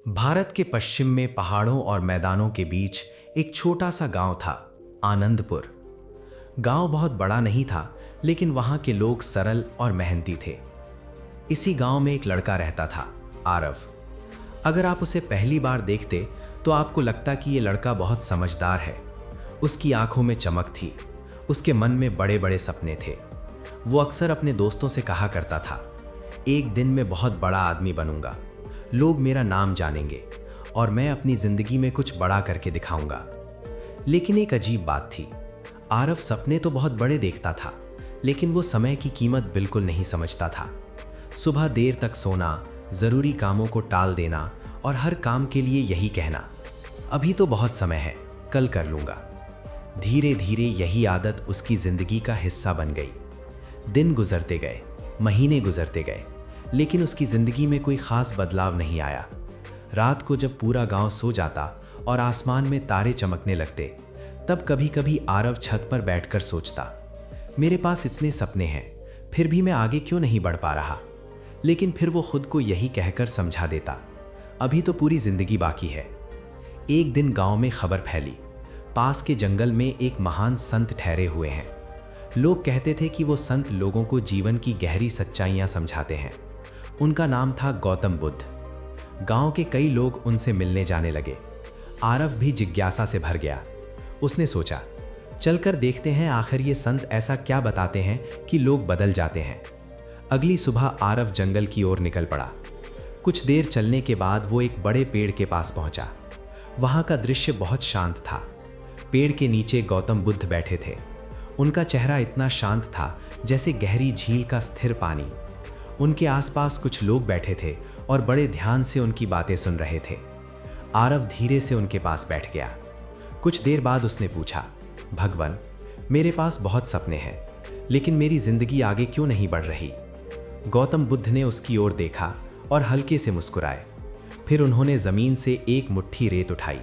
भारत के पश्चिम में पहाड़ों और मैदानों के बीच एक छोटा सा गांव था, आनंदपुर। गांव बहुत बड़ा नहीं था, लेकिन वहां के लोग सरल और मेहनती थे। इसी गांव में एक लड़का रहता था, आरव। अगर आप उसे पहली बार देखते तो आपको लगता कि ये लड़का बहुत समझदार है। उसकी आंखों में चमक थी, उसके मन में बड़े बड़े सपने थे। वो अक्सर अपने दोस्तों से कहा करता था, एक दिन मैं बहुत बड़ा आदमी बनूंगा, लोग मेरा नाम जानेंगे और मैं अपनी जिंदगी में कुछ बड़ा करके दिखाऊंगा। लेकिन एक अजीब बात थी, आरव सपने तो बहुत बड़े देखता था, लेकिन वो समय की कीमत बिल्कुल नहीं समझता था। सुबह देर तक सोना, जरूरी कामों को टाल देना और हर काम के लिए यही कहना, अभी तो बहुत समय है, कल कर लूंगा। धीरे धीरे यही आदत उसकी जिंदगी का हिस्सा बन गई। दिन गुजरते गए, महीने गुजरते गए, लेकिन उसकी जिंदगी में कोई खास बदलाव नहीं आया। रात को जब पूरा गांव सो जाता और आसमान में तारे चमकने लगते, तब कभी कभी आरव छत पर बैठकर सोचता, मेरे पास इतने सपने हैं, फिर भी मैं आगे क्यों नहीं बढ़ पा रहा। लेकिन फिर वो खुद को यही कहकर समझा देता, अभी तो पूरी जिंदगी बाकी है। एक दिन गांव में खबर फैली, पास के जंगल में एक महान संत ठहरे हुए हैं। लोग कहते थे कि वो संत लोगों को जीवन की गहरी सच्चाइयां समझाते हैं। उनका नाम था गौतम बुद्ध। गांव के कई लोग उनसे मिलने जाने लगे। आरव भी जिज्ञासा से भर गया। उसने सोचा, चलकर देखते हैं आखिर ये संत ऐसा क्या बताते हैं कि लोग बदल जाते हैं। अगली सुबह आरव जंगल की ओर निकल पड़ा। कुछ देर चलने के बाद वो एक बड़े पेड़ के पास पहुंचा। वहां का दृश्य बहुत शांत था। पेड़ के नीचे गौतम बुद्ध बैठे थे। उनका चेहरा इतना शांत था जैसे गहरी झील का स्थिर पानी। उनके आसपास कुछ लोग बैठे थे और बड़े ध्यान से उनकी बातें सुन रहे थे। आरव धीरे से उनके पास बैठ गया। कुछ देर बाद उसने पूछा, भगवान, मेरे पास बहुत सपने हैं, लेकिन मेरी जिंदगी आगे क्यों नहीं बढ़ रही। गौतम बुद्ध ने उसकी ओर देखा और हल्के से मुस्कुराए। फिर उन्होंने जमीन से एक मुट्ठी रेत उठाई।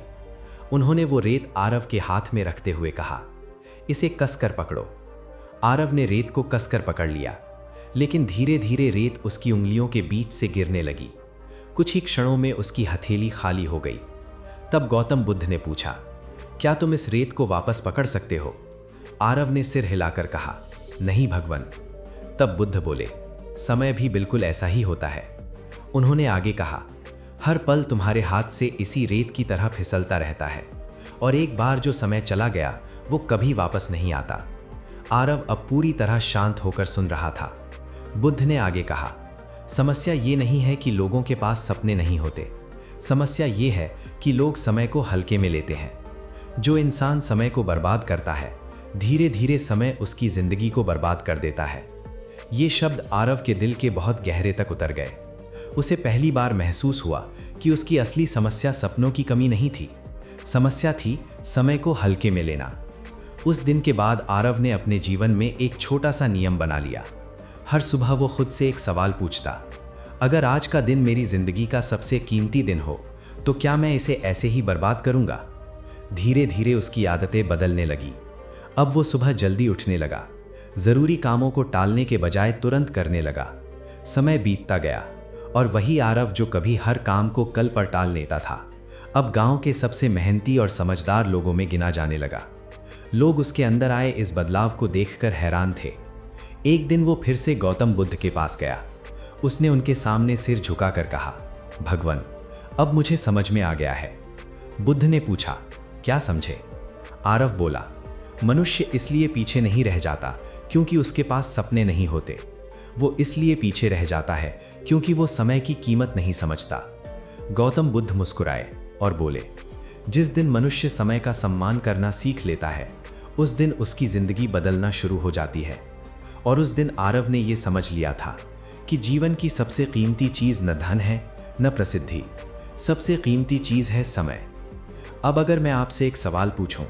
उन्होंने वो रेत आरव के हाथ में रखते हुए कहा, इसे कसकर पकड़ो। आरव ने रेत को कसकर पकड़ लिया, लेकिन धीरे धीरे रेत उसकी उंगलियों के बीच से गिरने लगी। कुछ ही क्षणों में उसकी हथेली खाली हो गई। तब गौतम बुद्ध ने पूछा, क्या तुम इस रेत को वापस पकड़ सकते हो। आरव ने सिर हिलाकर कहा, नहीं भगवान। तब बुद्ध बोले, समय भी बिल्कुल ऐसा ही होता है। उन्होंने आगे कहा, हर पल तुम्हारे हाथ से इसी रेत की तरह फिसलता रहता है, और एक बार जो समय चला गया वो कभी वापस नहीं आता। आरव अब पूरी तरह शांत होकर सुन रहा था। बुद्ध ने आगे कहा, समस्या ये नहीं है कि लोगों के पास सपने नहीं होते, समस्या ये है कि लोग समय को हल्के में लेते हैं। जो इंसान समय को बर्बाद करता है, धीरे धीरे समय उसकी जिंदगी को बर्बाद कर देता है। ये शब्द आरव के दिल के बहुत गहरे तक उतर गए। उसे पहली बार महसूस हुआ कि उसकी असली समस्या सपनों की कमी नहीं थी, समस्या थी समय को हल्के में लेना। उस दिन के बाद आरव ने अपने जीवन में एक छोटा सा नियम बना लिया। हर सुबह वो खुद से एक सवाल पूछता, अगर आज का दिन मेरी जिंदगी का सबसे कीमती दिन हो तो क्या मैं इसे ऐसे ही बर्बाद करूंगा। धीरे धीरे उसकी आदतें बदलने लगी। अब वो सुबह जल्दी उठने लगा, जरूरी कामों को टालने के बजाय तुरंत करने लगा। समय बीतता गया और वही आरव जो कभी हर काम को कल पर टाल लेता था, अब गांव के सबसे मेहनती और समझदार लोगों में गिना जाने लगा। लोग उसके अंदर आए इस बदलाव को देखकर हैरान थे। एक दिन वो फिर से गौतम बुद्ध के पास गया। उसने उनके सामने सिर झुकाकर कहा, भगवान, अब मुझे समझ में आ गया है। बुद्ध ने पूछा, क्या समझे। आरव बोला, मनुष्य इसलिए पीछे नहीं रह जाता क्योंकि उसके पास सपने नहीं होते, वो इसलिए पीछे रह जाता है क्योंकि वो समय की कीमत नहीं समझता। गौतम बुद्ध मुस्कुराए और बोले, जिस दिन मनुष्य समय का सम्मान करना सीख लेता है, उस दिन उसकी जिंदगी बदलना शुरू हो जाती है। और उस दिन आरव ने यह समझ लिया था कि जीवन की सबसे कीमती चीज न धन है न प्रसिद्धि, सबसे कीमती चीज है समय। अब अगर मैं आपसे एक सवाल पूछूं,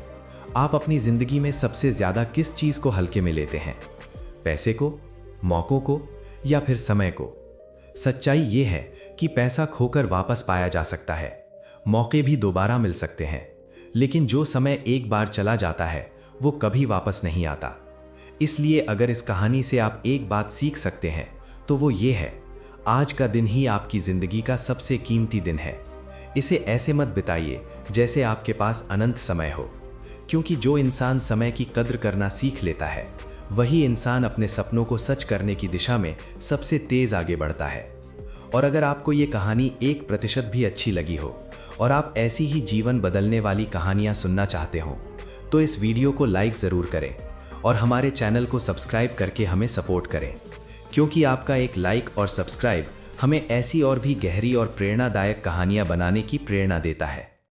आप अपनी जिंदगी में सबसे ज्यादा किस चीज को हल्के में लेते हैं, पैसे को, मौकों को या फिर समय को। सच्चाई ये है कि पैसा खोकर वापस पाया जा सकता है, मौके भी दोबारा मिल सकते हैं, लेकिन जो समय एक बार चला जाता है वो कभी वापस नहीं आता। इसलिए अगर इस कहानी से आप एक बात सीख सकते हैं तो वो ये है, आज का दिन ही आपकी जिंदगी का सबसे कीमती दिन है। इसे ऐसे मत बिताइए जैसे आपके पास अनंत समय हो, क्योंकि जो इंसान समय की कद्र करना सीख लेता है वही इंसान अपने सपनों को सच करने की दिशा में सबसे तेज आगे बढ़ता है। और अगर आपको ये कहानी 1% भी अच्छी लगी हो और आप ऐसी ही जीवन बदलने वाली कहानियां सुनना चाहते हो तो इस वीडियो को लाइक ज़रूर करें और हमारे चैनल को सब्सक्राइब करके हमें सपोर्ट करें, क्योंकि आपका एक लाइक और सब्सक्राइब हमें ऐसी और भी गहरी और प्रेरणादायक कहानियां बनाने की प्रेरणा देता है।